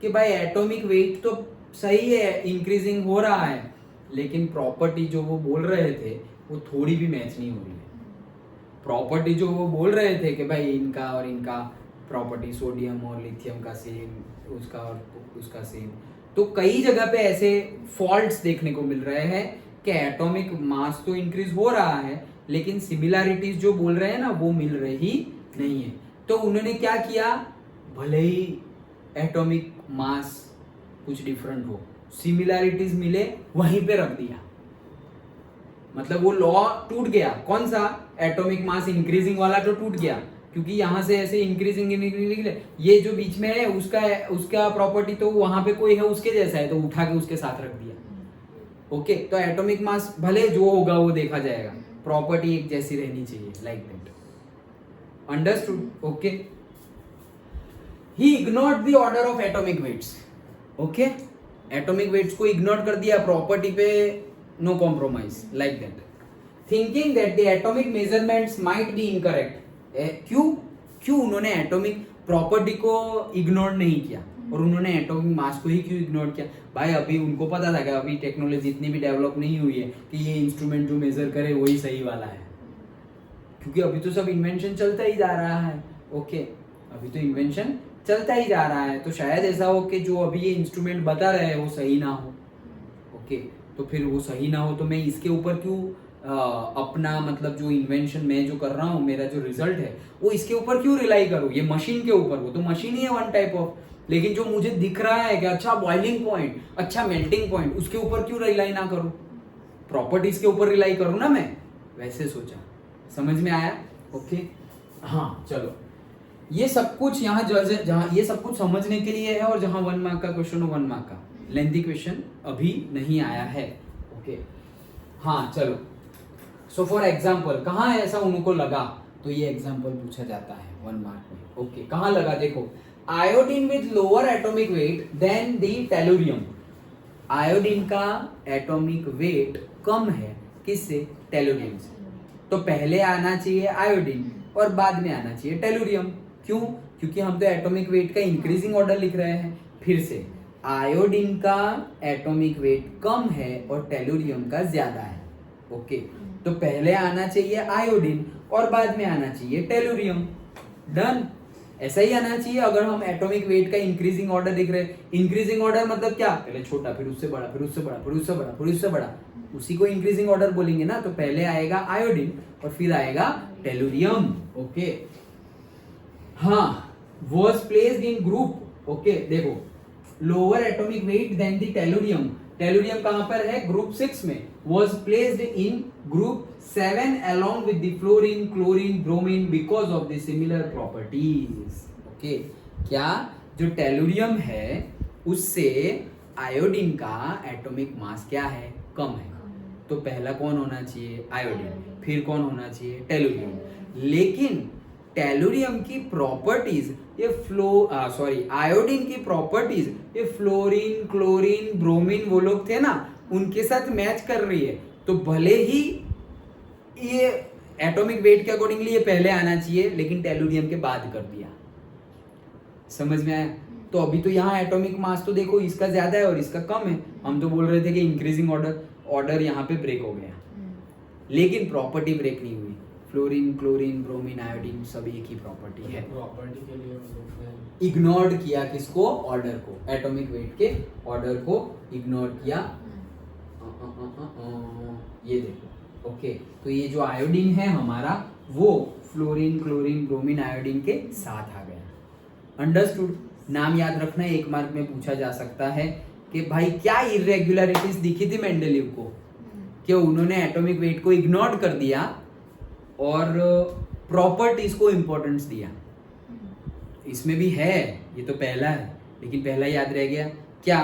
कि भाई एटॉमिक वेट तो सही है, इंक्रीजिंग हो रहा है, लेकिन प्रॉपर्टी जो वो बोल रहे थे वो थोड़ी भी मैच नहीं हो रही है। प्रॉपर्टी जो वो बोल रहे थे कि भाई इनका और इनका प्रॉपर्टी, सोडियम और लिथियम का सेम, उसका और उसका सेम, तो कई जगह पे ऐसे फॉल्ट्स देखने को मिल रहे हैं कि एटॉमिक मास तो इंक्रीज हो रहा है लेकिन सिमिलैरिटीज जो बोल रहे हैं ना वो मिल रही नहीं है। तो उन्होंने क्या किया, भले ही एटॉमिक मास कुछ डिफरेंट हो, सिमिलैरिटीज मिले वहीं पे रख दिया, मतलब वो लॉ टूट गया। कौन सा? एटॉमिक मास इंक्रीजिंग वाला तो टूट गया, क्योंकि यहाँ से ऐसे इंक्रीजिंग, ये जो बीच में है उसका प्रॉपर्टी तो वहां पे कोई है उसके जैसा है तो उठा के उसके साथ रख दिया। ओके, तो एटॉमिक मास भले जो होगा वो देखा जाएगा, प्रॉपर्टी एक जैसी रहनी चाहिए, like that. Understood? Okay, he ignored the order of atomic weights. Okay, atomic weights को इग्नोर कर दिया, प्रॉपर्टी पे no compromise, like that. Thinking that the atomic measurements might be incorrect. क्यों उन्होंने एटॉमिक प्रॉपर्टी को इग्नोर नहीं किया और उन्होंने एटॉमिक मास को ही क्यों इग्नोर किया? भाई अभी उनको पता था कि अभी टेक्नोलॉजी इतनी भी डेवलप नहीं हुई है कि ये इंस्ट्रूमेंट जो मेजर करे वही सही वाला है, क्योंकि अभी तो सब इन्वेंशन चलता ही जा रहा है. ओके, अभी तो इन्वेंशन चलता ही जा रहा है, तो शायद ऐसा हो कि जो अभी ये इंस्ट्रूमेंट बता रहे हैं वो सही ना हो. ओके, तो फिर वो सही ना हो तो मैं इसके ऊपर क्यों अपना मतलब जो इन्वेंशन मैं जो कर रहा हूँ, मेरा जो रिजल्ट है वो इसके ऊपर क्यों रिलाई करूँ? ये मशीन के ऊपर, वो तो मशीन ही है वन टाइप ऑफ, लेकिन जो मुझे दिख रहा है कि अच्छा बॉइलिंग पॉइंट, अच्छा मेल्टिंग पॉइंट, उसके ऊपर क्यों रिलाई ना करूँ? प्रॉपर्टीज के ऊपर रिलाई करूँ ना मैं, वैसे सोचा. समझ में आया? ओके, हाँ चलो, ये सब कुछ यहाँ जहाँ ये सब कुछ समझने के लिए है, और जहाँ 1 मार्क का क्वेश्चन हो 1 मार्क का, लेंथी क्वेश्चन अभी नहीं आया है. ओके, हाँ चलो. सो फॉर एग्जाम्पल, कहाँ ऐसा उनको लगा तो ये एग्जाम्पल पूछा जाता है 1 मार्क में. ओके, कहाँ लगा? देखो, iodine with lower atomic weight than the tellurium. Iodine का एटॉमिक वेट कम है किससे? टेलुरियम से. तो पहले आना चाहिए आयोडीन और बाद में आना चाहिए टेलुरियम. क्यों? क्योंकि हम तो एटॉमिक वेट का इंक्रीजिंग ऑर्डर लिख रहे हैं. फिर से, आयोडीन का एटॉमिक वेट कम है और टेलुरियम का ज्यादा है. ओके, तो पहले आना चाहिए आयोडीन और बाद में आना चाहिए टेलुरियम. डन. ऐसा ही आना चाहिए अगर हम एटॉमिक वेट का इंक्रीजिंग ऑर्डर देख रहे हैं. इंक्रीजिंग ऑर्डर मतलब क्या? पहले छोटा, फिर उससे बड़ा, फिर उससे बड़ा, फिर उससे बड़ा, फिर उससे बड़ा, उसी को इंक्रीजिंग ऑर्डर बोलेंगे ना. तो पहले आएगा आयोडीन और फिर आएगा टेलुरियम. ओके, हाँ, was placed in group. Okay, देखो, lower atomic weight than the tellurium. Tellurium कहां पर है? ग्रुप 6 में. was placed in group 7 along with the fluorine, chlorine, bromine because of the similar properties. Okay, क्या जो tellurium है उससे आयोडीन का एटॉमिक मास क्या है? कम है. तो पहला कौन होना चाहिए? आयोडीन. फिर कौन होना चाहिए? टेलुरियम. लेकिन टेलुरियम की प्रॉपर्टीज ये आयोडीन की प्रॉपर्टीज ये फ्लोरीन, क्लोरीन, ब्रोमीन वो लोग थे ना, उनके साथ मैच कर रही है. तो भले ही ये एटॉमिक वेट के अकॉर्डिंगली ये पहले आना चाहिए, लेकिन टेलुरियम के बाद कर दिया. समझ में आया? तो अभी तो यहाँ एटॉमिक मास तो देखो, इसका ज्यादा है और इसका कम है. हम तो बोल रहे थे कि इंक्रीजिंग ऑर्डर यहाँ पे ब्रेक हो गया, लेकिन प्रॉपर्टी ब्रेक नहीं हुई. फ्लोरीन, क्लोरीन, ब्रोमीन, आयोडीन सब एक ही प्रॉपर्टी है. प्रॉपर्टी के लिए इग्नोर्ड किया किसको? ऑर्डर को, एटॉमिक वेट के ऑर्डर को इग्नोर किया. ये देखो. ओके, तो ये जो आयोडीन है हमारा वो फ्लोरीन, क्लोरीन, ब्रोमीन, आयोडीन के साथ आ गया. अंडरस्टूड? नाम याद रखना, 1 मार्क में पूछा जा सकता है कि भाई क्या इरेगुलरिटीज दिखी थी मेंडेलीव को, कि उन्होंने एटॉमिक वेट को इग्नोर कर दिया और प्रॉपर्टीज को इंपॉर्टेंस दिया. इसमें भी है, ये तो पहला है, लेकिन पहला याद रह गया. क्या?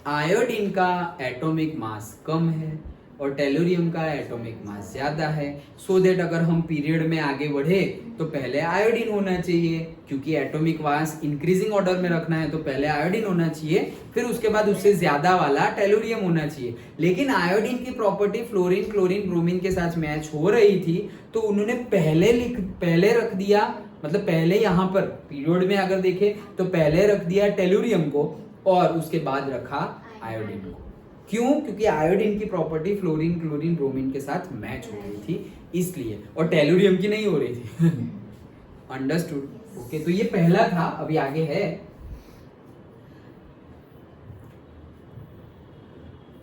आयोडीन का एटॉमिक मास कम है और टेलुरियम का एटॉमिक मास ज्यादा है. सो दैट अगर हम पीरियड में आगे बढ़े तो पहले आयोडीन होना चाहिए, क्योंकि एटॉमिक मास इंक्रीजिंग ऑर्डर में रखना है तो पहले आयोडीन होना चाहिए, फिर उसके बाद उससे ज्यादा वाला टेलुरियम होना चाहिए. लेकिन आयोडीन की प्रॉपर्टी फ्लोरीन, क्लोरीन, ब्रोमीन के साथ मैच हो रही थी, तो उन्होंने पहले रख दिया, मतलब पहले यहाँ पर पीरियड में अगर देखें तो पहले रख दिया टेलुरियम को और उसके बाद रखा आयोडीन को. क्यों? क्योंकि आयोडीन की प्रॉपर्टी फ्लोरीन, क्लोरीन, ब्रोमीन के साथ मैच हो रही थी इसलिए, और टेलुरियम की नहीं हो रही थी. अंडरस्टूड? ओके, तो ये पहला था. अभी आगे है.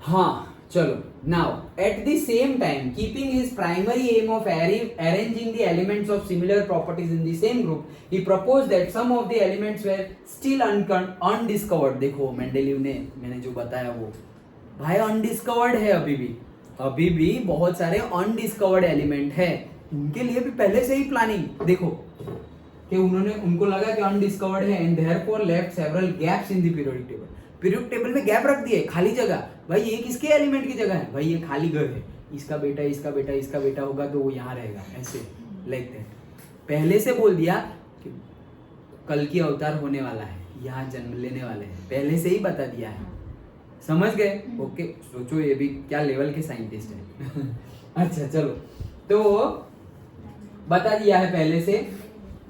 हाँ चलो. Now at the same time keeping his primary aim of arranging the elements of similar properties in the same group, he proposed that some of the elements were still undiscovered. देखो मेंडेलीव ने, मैंने जो बताया वो भाई undiscovered है. अभी भी बहुत सारे अनडिस्कवर्ड एलिमेंट है, उनके लिए भी पहले से ही प्लानिंग. देखो कि उनको लगा कि अनडिस्कवर्ड है and therefore left several gaps in the periodic table. Periodic table में गैप रख दिए, खाली जगह. भाई ये किसके एलिमेंट की जगह है? भाई ये खाली घर है, इसका बेटा इसका बेटा इसका बेटा होगा तो वो यहाँ रहेगा, ऐसे लाइक दैट. पहले से बोल दिया कि कल की अवतार होने वाला है, यहाँ जन्म लेने वाले हैं, पहले से ही बता दिया है। समझ गए? ओके, सोचो ये भी क्या लेवल के साइंटिस्ट हैं। अच्छा चलो, तो बता दिया है पहले से।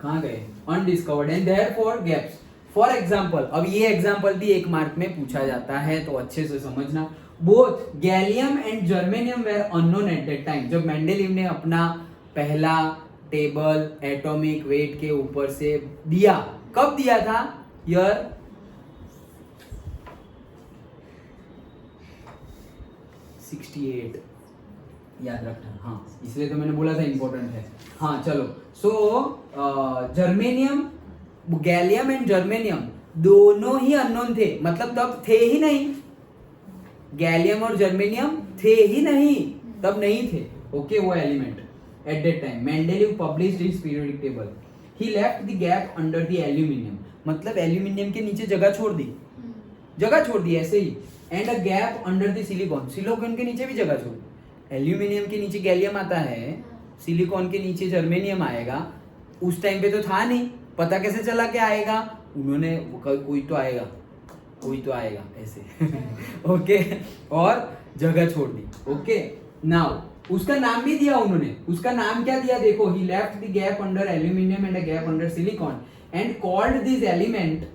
कहाँ गए? Undiscovered and therefore gaps. For example, अब ये एग्जाम्पल भी 1 मार्क में पूछा जाता है, तो अच्छे से समझना। Both gallium and germanium were unknown at that time. जब मेंडेलीव ने अपना पहला टेबल एटॉमिक वेट के ऊपर से दिया, कब दिया था? ईयर 68, याद रखना। हाँ, इसलिए तो मैंने बोला था इंपॉर्टेंट है। हाँ चलो, सो जर्मेनियम, गैलियम एंड जर्मेनियम दोनों ही अननोन थे, मतलब तब थे ही नहीं। गैलियम और जर्मेनियम थे ही नहीं, तब नहीं थे। ओके, वो element at that time. Mendeleev published his periodic table. He left the gap under the aluminium, मतलब एल्यूमिनियम के नीचे जगह छोड़ दी ऐसे ही। And a gap under the silicon, silicon के नीचे भी जगह छोड़ दी। एल्यूमिनियम के नीचे गैलियम आता है, सिलिकॉन के नीचे जर्मेनियम आएगा। उस टाइम पे तो था नहीं, पता कैसे चला कि आएगा? उन्होंने कोई तो आएगा ऐसे। ओके, और जगह छोड़ दी। ओके, नाउ उसका नाम भी दिया उन्होंने। उसका नाम क्या दिया देखो? He left the gap under aluminium and a gap under silicon and called this element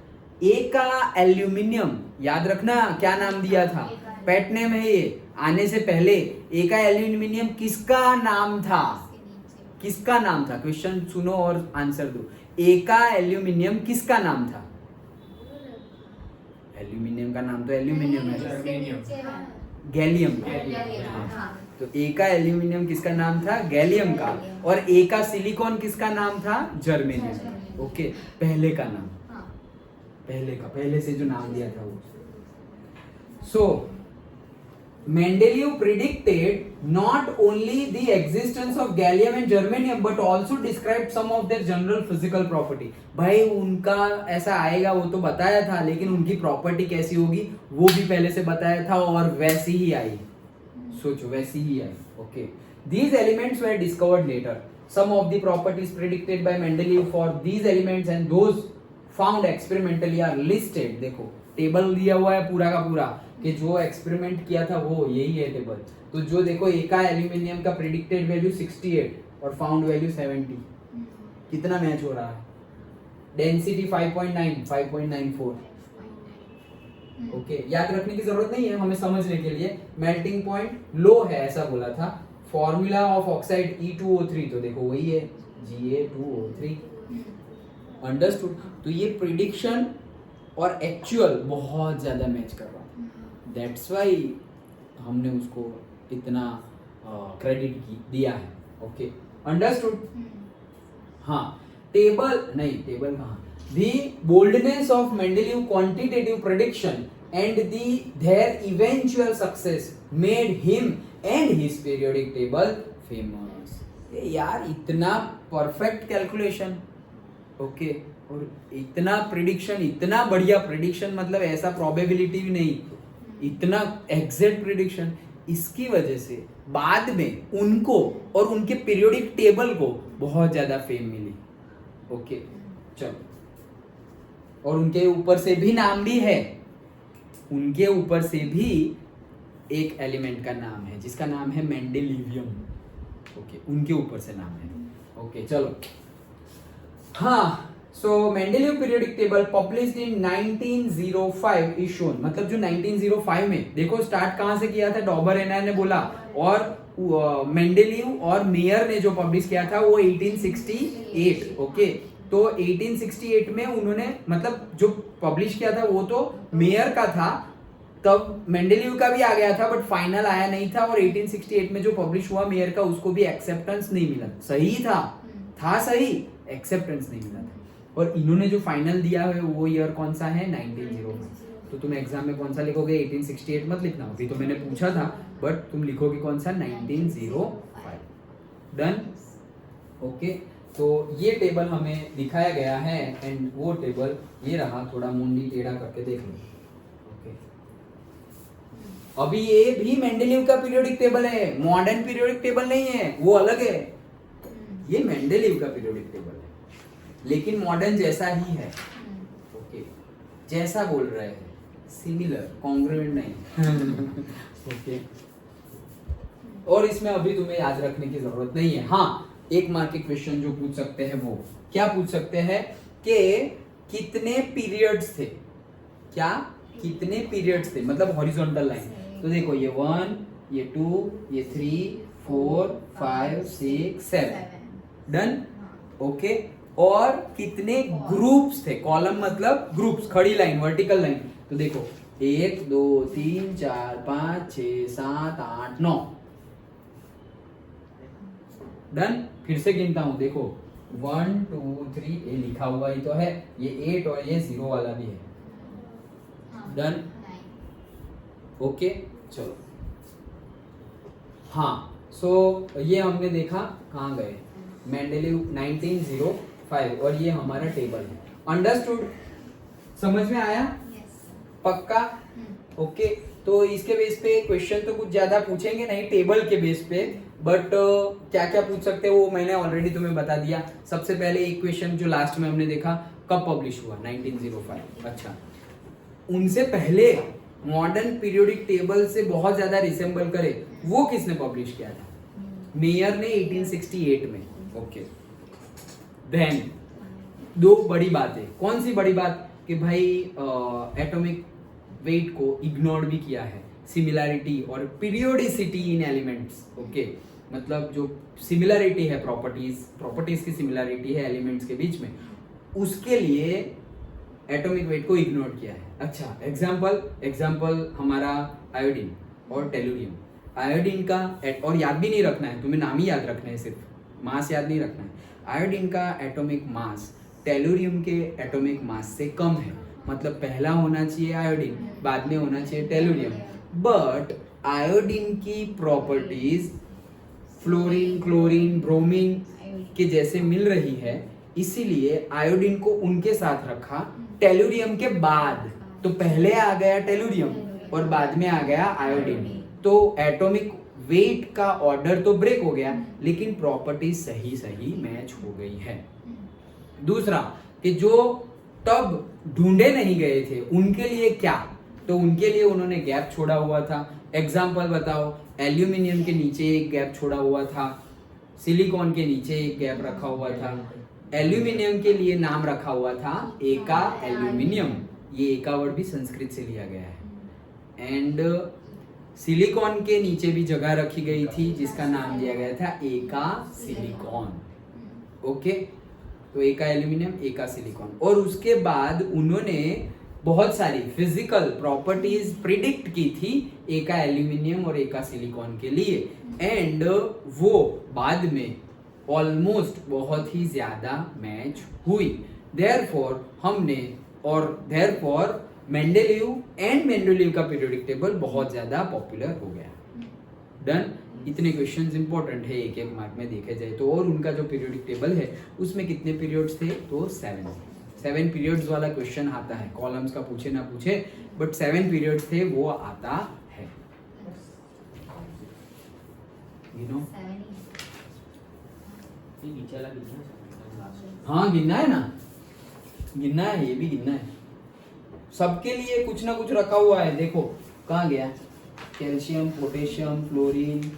eka aluminium. याद रखना क्या नाम दिया था, पेट नेम है ये। आने से पहले एका एल्यूमिनियम किसका नाम था? किसका नाम था? क्वेश्चन सुनो और आंसर दो। एका एल्यूमिनियम किसका नाम था? एल्यूमिनियम का नाम तो एल्यूमिनियम है, गैलियम। तो एका एल्यूमिनियम किसका नाम था? गैलियम का। और एका सिलिकॉन किसका नाम था? जर्मेनियम। ओके, पहले का नाम, पहले से जो नाम दिया था वो। सो Mendeleev predicted not only the existence of gallium and germanium but also described some of their general physical property। भाई उनका ऐसा आएगा वो तो बताया था, लेकिन उनकी प्रॉपर्टी कैसी होगी वो भी पहले से बताया था, और वैसी ही आई। सोचो, वैसी ही आई। Okay, these elements were discovered later। Some of the properties predicted by Mendeleev for these elements and those found experimentally are listed। देखो टेबल दिया हुआ है पूरा का पूरा, कि जो एक्सपेरिमेंट किया था वो यही है टेबल। तो जो देखो एका एल्यूमिनियम का प्रेडिक्टेड वैल्यू 68 और फाउंड वैल्यू 70, कितना मैच हो रहा है? डेंसिटी 5.9, 5.94। ओके, याद रखने की जरूरत नहीं है हमें समझने के लिए। मेल्टिंग पॉइंट लो है ऐसा बोला था। फॉर्मूला ऑफ ऑक्साइड E2O3, तो देखो वही है Ga2O3। अंडरस्टूड? तो ये प्रिडिक्शन और एक्चुअल बहुत ज्यादा मैच कर रहा है, दैट्स वाई हमने उसको इतना क्रेडिट दिया है। Okay, understood? हाँ, टेबल कहाँ? The boldness of Mendeleev quantitative prediction and their eventual success made him and his periodic table famous। यार इतना परफेक्ट कैलकुलेशन, ओके, और इतना प्रिडिक्शन, इतना बढ़िया प्रिडिक्शन, मतलब ऐसा प्रोबेबिलिटी भी नहीं, इतना एग्जैक्ट प्रिडिक्शन। इसकी वजह से बाद में उनको और उनके पीरियोडिक टेबल को बहुत ज्यादा फेम मिली। ओके, चलो, और उनके ऊपर से भी नाम भी है, उनके ऊपर से भी एक एलिमेंट का नाम है जिसका नाम है मेंडेलिवियम। ओके, उनके ऊपर से नाम है। ओके, चलो, हाँ। So Mendeleev periodic table published in 1905 is shown. मतलब जो 1905 में, देखो स्टार्ट कहां से किया था? डॉबर एनायर ने बोला, और मेंडेलीव और मेयर ने जो पब्लिश किया था वो 1868। ओके, तो 1868 में उन्होंने, मतलब जो पब्लिश किया था वो तो मेयर का था, तब मेंडेलीव का भी आ गया था बट फाइनल आया नहीं था। और 1868 में जो पब्लिश हुआ मेयर का, उसको भी एक्सेप्टेंस नहीं मिला। सही था सही, एक्सेप्टेंस नहीं मिला था। और इन्होंने जो फाइनल दिया है वो ईयर कौन सा है? 1905। तो तुम एग्जाम में कौन सा लिखोगे? 1868 मत लिखना, अभी तो मैंने पूछा था, बट तुम लिखोगे कौन सा? 1905। डन? ओके, तो ये टेबल हमें दिखाया गया है, एंड वो टेबल ये रहा, थोड़ा मुंडी टेढ़ा करके देख लो। ओके, अभी ये भी मेंडेलीव का पीरियोडिक टेबल है, मॉडर्न पीरियोडिक टेबल नहीं है, वो अलग है। ये मेंडेलीव का पीरियोडिक टेबल है। लेकिन मॉडर्न जैसा ही है। ओके, जैसा बोल रहे हैं, सिमिलर, कॉन्ग्रुएंट नहीं। ओके, और इसमें अभी तुम्हें याद रखने की जरूरत नहीं है। हाँ, एक मार्क के क्वेश्चन जो पूछ सकते हैं वो क्या पूछ सकते हैं कि कितने पीरियड्स थे, क्या कितने पीरियड्स थे, मतलब हॉरिजॉन्टल लाइन। तो देखो ये 1, ये 2, ये 3, 4, 5, 6, 7 डन। ओके, और कितने ग्रुप्स थे, कॉलम मतलब ग्रुप्स, खड़ी लाइन, वर्टिकल लाइन। तो देखो 1 2 3 4 5 6 7 8 9 डन। फिर से गिनता हूं, देखो 1 2 3, ये लिखा हुआ ही तो है, ये 8 और ये 0 वाला भी है। डन। ओके, चलो। हाँ, सो ये हमने देखा, कहाँ गए, मेंडेलीव 1905, और ये हमारा टेबल है। अंडरस्टूड, समझ में आया? पक्का? ओके, तो इसके बेस पे क्वेश्चन तो कुछ ज्यादा पूछेंगे नहीं टेबल के बेस पे, बट क्या क्या पूछ सकते हैं वो मैंने ऑलरेडी तुम्हें बता दिया। सबसे पहले एक क्वेश्चन जो लास्ट में हमने देखा, कब पब्लिश हुआ, 1905। अच्छा, उनसे पहले मॉडर्न पीरियोडिक टेबल से बहुत ज्यादा रिसेंबल करे, वो किसने पब्लिश किया था? मेयर ने 1868 में। ओके, देन दो बड़ी बातें। कौन सी बड़ी बात? कि भाई एटॉमिक वेट को इग्नोर भी किया है, सिमिलैरिटी और पीरियोडिसिटी इन एलिमेंट्स। ओके, मतलब जो सिमिलैरिटी है, प्रॉपर्टीज की सिमिलैरिटी है एलिमेंट्स के बीच में, उसके लिए एटॉमिक वेट को इग्नोर किया है। अच्छा, एग्जाम्पल हमारा आयोडीन और टेलुरियम। आयोडीन का, और याद भी नहीं रखना है तुम्हें, नाम ही याद रखना है, सिर्फ मास याद नहीं रखना है। आयोडीन का एटॉमिक मास टेलुरियम के एटॉमिक मास से कम है, मतलब पहला होना चाहिए आयोडीन, बाद में होना चाहिए टेलुरियम। बट आयोडीन की प्रॉपर्टीज फ्लोरीन, क्लोरीन, ब्रोमीन के जैसे मिल रही है, इसीलिए आयोडीन को उनके साथ रखा टेलुरियम के बाद। तो पहले आ गया टेलुरियम और बाद में आ गया आयोडीन, तो एटॉमिक वेट का ऑर्डर तो ब्रेक हो गया, लेकिन प्रॉपर्टी सही सही मैच हो गई है। दूसरा, कि जो तब ढूंढे नहीं गए थे उनके लिए क्या, तो उनके लिए उन्होंने गैप छोड़ा हुआ था। एग्जाम्पल बताओ, एल्यूमिनियम के नीचे एक गैप छोड़ा हुआ था, सिलिकॉन के नीचे एक गैप रखा हुआ था। एल्यूमिनियम के लिए नाम रखा हुआ था एका एल्यूमिनियम, ये एका वर्ड भी संस्कृत से लिया गया है। एंड सिलिकॉन के नीचे भी जगह रखी गई थी जिसका नाम दिया गया था एका सिलिकॉन। ओके, तो एका एल्यूमिनियम, एका सिलिकॉन। और उसके बाद उन्होंने बहुत सारी फिजिकल प्रॉपर्टीज प्रिडिक्ट की थी एका एल्यूमिनियम और एका सिलिकॉन के लिए, एंड वो बाद में ऑलमोस्ट बहुत ही ज्यादा मैच हुई। देयरफॉर हमने, और देयरफॉर मेंडेलीव का पीरियोडिक टेबल बहुत ज्यादा पॉपुलर हो गया। डन। इतने क्वेश्चंस इंपॉर्टेंट है एक एक मार्क में देखे जाए तो। और उनका जो पीरियोडिक टेबल है उसमें कितने पीरियड्स थे? तो 7 पीरियड्स वाला क्वेश्चन आता है, कॉलम्स का पूछे ना पूछे, बट 7 पीरियड्स थे वो आता है। यू नो, नीचे वाला गिनना है। हाँ गिनना है ना, गिनना है, ये भी गिनना है। सबके लिए कुछ ना कुछ रखा हुआ है। देखो कहाँ गया, कैल्शियम, पोटेशियम, फ्लोरीन,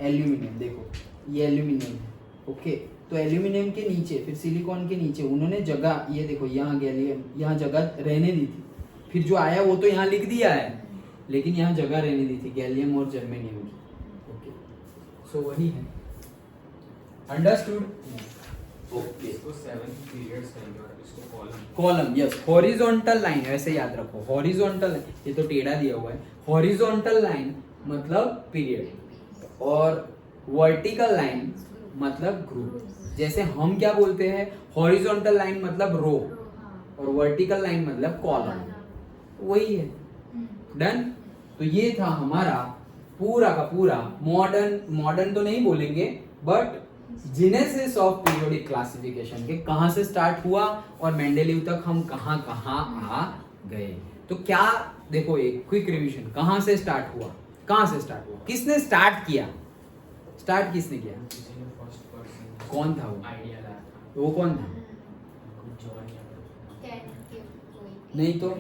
एल्यूमिनियम। देखो ये एल्यूमिनियम है। ओके, तो एल्यूमिनियम के नीचे, फिर सिलिकॉन के नीचे उन्होंने जगह, ये देखो यहाँ गैलियम, यहाँ जगह रहने दी थी, फिर जो आया वो तो यहाँ लिख दिया है, लेकिन यहाँ जगह रहने दी थी गैलियम और जर्मेनियम की। ओके, सो वही है। अंडरस्टूड? ओके, इसको 7 पीरियड्स कहेंगे और इसको कॉलम, यस, हॉरिजॉन्टल लाइन, ऐसे याद रखो, हॉरिजॉन्टल, ये तो टेढ़ा दिया हुआ है। हॉरिजॉन्टल लाइन मतलब पीरियड, और वर्टिकल लाइन मतलब ग्रुप। जैसे हम क्या बोलते हैं, हॉरिजॉन्टल लाइन मतलब रो, और वर्टिकल लाइन मतलब कॉलम, वही है। डन। तो ये था हमारा पूरा का पूरा मॉडर्न तो नहीं बोलेंगे, but genesis of periodic classification के कहां से स्टार्ट हुआ और मेंडेलीव तक हम कहां कहां आ गए। तो क्या, देखो एक क्विक रिवीजन, कहां से स्टार्ट हुआ, किसने स्टार्ट किया, स्टार्ट किसने किया? कौन था वो? आइडिया लाया था वो कौन था? कुछ जॉन या नहीं तो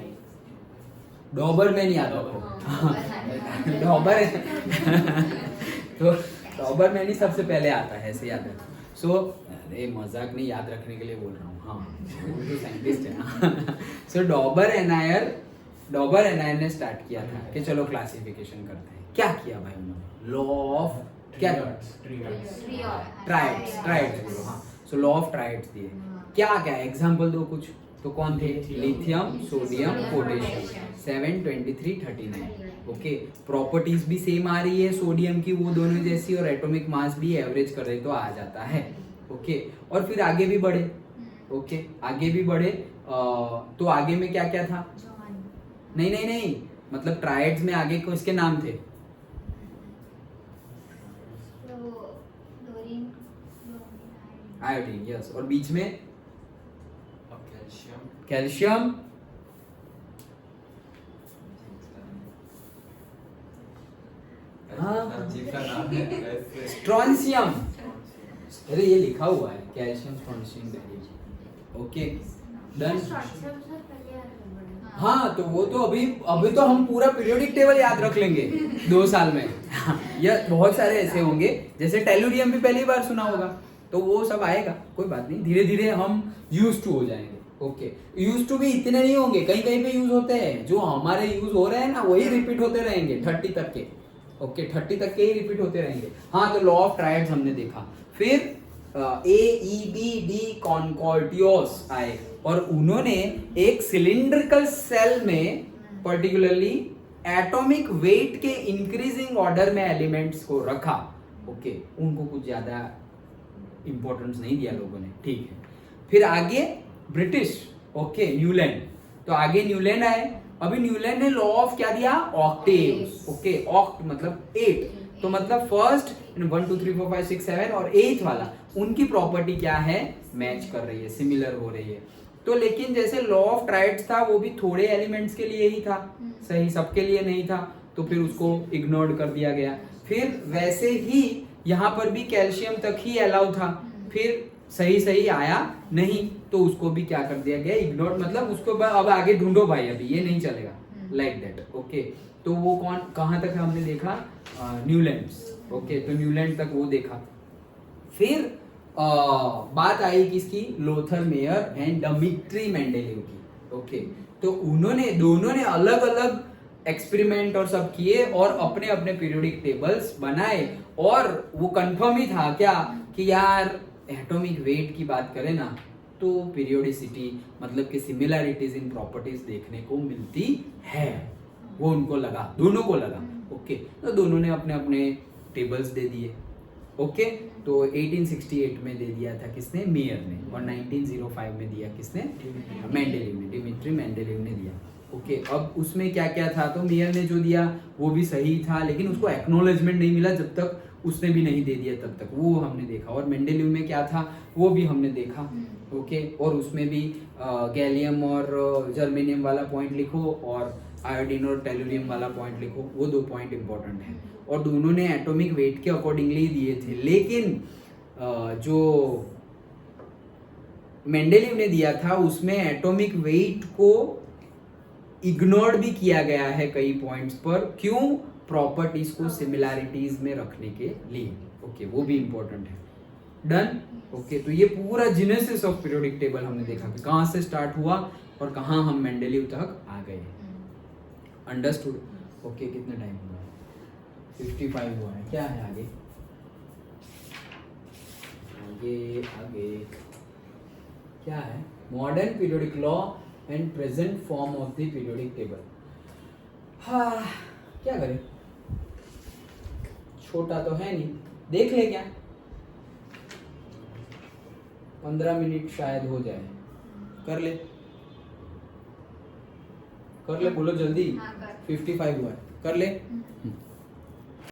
डॉबर में नहीं आता तो डॉबर तो डॉबर में नहीं सबसे पहले आता है, ऐसे याद है। सो अरे मजाक नहीं, याद रखने के लिए बोल रहा हूँ। हाँ वो तो साइंटिस्ट है ना। सो डॉबर एनायर ने स्टार्ट किया था कि चलो क्लासिफिकेशन करते हैं। क्या किया भाई उन्होंने? लॉ ऑफ क्या? ट्राइड्स बोलो। हाँ सो लॉ ऑफ ट्राइड्स दिए। क्या क्या एग्जांपल दो कुछ। तो कौन थे? Lithium, sodium, potassium. 7, 23, 39। Okay, properties भी सेम आ रही है सोडियम की, वो दोनों जैसी, और एटॉमिक मास भी एवरेज कर रहे तो आ जाता है। ओके, और फिर आगे भी बढ़े। ओके, आगे भी बढ़े। तो आगे में क्या क्या था? नहीं, मतलब ट्राइड्स में आगे को इसके नाम थे। Iodine, yes. और बीच में कैल्शियम, स्ट्रोंशियम। अरे ये लिखा हुआ है calcium, strontium, beryllium. Okay done. हाँ तो वो तो अभी तो हम पूरा पीरियोडिक टेबल याद रख लेंगे 2 साल में। या बहुत सारे ऐसे होंगे, जैसे टेलुरियम भी पहली बार सुना होगा, तो वो सब आएगा, कोई बात नहीं, धीरे धीरे हम यूज टू हो जाएंगे। ओके, यूज टू भी इतने नहीं होंगे, कहीं कहीं पे यूज होते हैं, जो हमारे यूज हो रहे हैं ना वही रिपीट होते रहेंगे 30 तक के। ओके, 30 तक के ही रिपीट होते रहेंगे। हाँ तो लॉ ऑफ ट्राइड्स हमने देखा। फिर AEBD कॉन्कॉर्डियोस आए, और उन्होंने एक सिलिंड्रिकल सेल में पर्टिकुलरली एटॉमिक वेट के इंक्रीजिंग ऑर्डर में एलिमेंट्स को रखा। ओके, उनको कुछ ज्यादा इंपॉर्टेंस नहीं दिया लोगों ने, ठीक है। फिर आगे ब्रिटिश, ओके, न्यूलैंड। तो आगे न्यूलैंड आए। अभी न्यूलैंड ने लॉ ऑफ क्या दिया? ऑक्टेव्स। ओके, ऑक्ट मतलब 8, तो मतलब फर्स्ट 1 2 3 4 5 6 7 और 8th वाला, उनकी प्रॉपर्टी क्या है? मैच कर रही है, सिमिलर हो रही है। तो लेकिन जैसे लॉ ऑफ ट्राइड्स था वो भी थोड़े एलिमेंट्स के लिए ही था, सही, सबके लिए नहीं था, तो फिर उसको इग्नोर कर दिया गया। फिर वैसे ही यहाँ पर भी कैल्शियम तक ही अलाउ था, फिर सही आया नहीं, तो उसको भी क्या कर दिया गया? इग्नोर, मतलब उसको अब आगे ढूंढो भाई, अभी ये नहीं चलेगा, लाइक दैट। ओके, तो वो कहाँ तक हमने देखा? न्यूलैंड्स। ओके, तो न्यूलैंड तक वो देखा। फिर बात आई किसकी? Lothar Meyer and Dmitri Mendeleev की। ओके, तो दोनों ने अलग अलग एक्सपेरिमेंट और सब किए और अपने अपने पीरियोडिक टेबल्स बनाए, और वो कंफर्म ही था क्या कि यार एटॉमिक वेट की बात करें ना तो पीरियोडिसिटी मतलब कि सिमिलैरिटीज इन प्रॉपर्टीज देखने को मिलती है, वो उनको लगा, दोनों को लगा। ओके, तो दोनों ने अपने अपने टेबल्स दे दिए। ओके, तो 1868 में दे दिया था किसने? मेयर ने। और 1905 में दिया किसने? मेंडेलीव ने, डिमित्री मेंडेलीव ने दिया। ओके, अब उसमें क्या क्या था? तो मेयर ने जो दिया वो भी सही था, लेकिन उसको एक्नॉलेजमेंट नहीं मिला जब तक उसने भी नहीं दे दिया तब तक, वो हमने देखा। और मेंडेलीव में क्या था वो भी हमने देखा। ओके, और उसमें भी गैलियम और जर्मेनियम वाला पॉइंट लिखो, और आयोडीन और टेलुरियम वाला पॉइंट लिखो, वो 2 पॉइंट इंपॉर्टेंट है। और दोनों ने एटॉमिक वेट के अकॉर्डिंगली दिए थे, लेकिन जो मेंडेलीव ने दिया था उसमें एटॉमिक वेट को इग्नोर्ड भी किया गया है कई पॉइंट्स पर। क्यों? प्रॉपर्टीज को सिमिलैरिटीज में रखने के लिए। ओके, वो भी इंपॉर्टेंट है। डन। ओके, तो ये पूरा जेनेसिस ऑफ पीरियोडिक टेबल हमने देखा कि कहाँ से स्टार्ट हुआ और कहाँ हम मेंडेलीव तक आ गए। अंडरस्टूड? ओके, कितना टाइम हुआ है? 55 हुआ है। क्या है आगे? आगे आगे क्या है? Modern periodic law and present form of the periodic table. हाँ, क्या करें, छोटा तो है नहीं, देख ले क्या? 15 मिनट शायद हो जाए। कर ले बोलो जल्दी। 55 हुआ है, कर ले।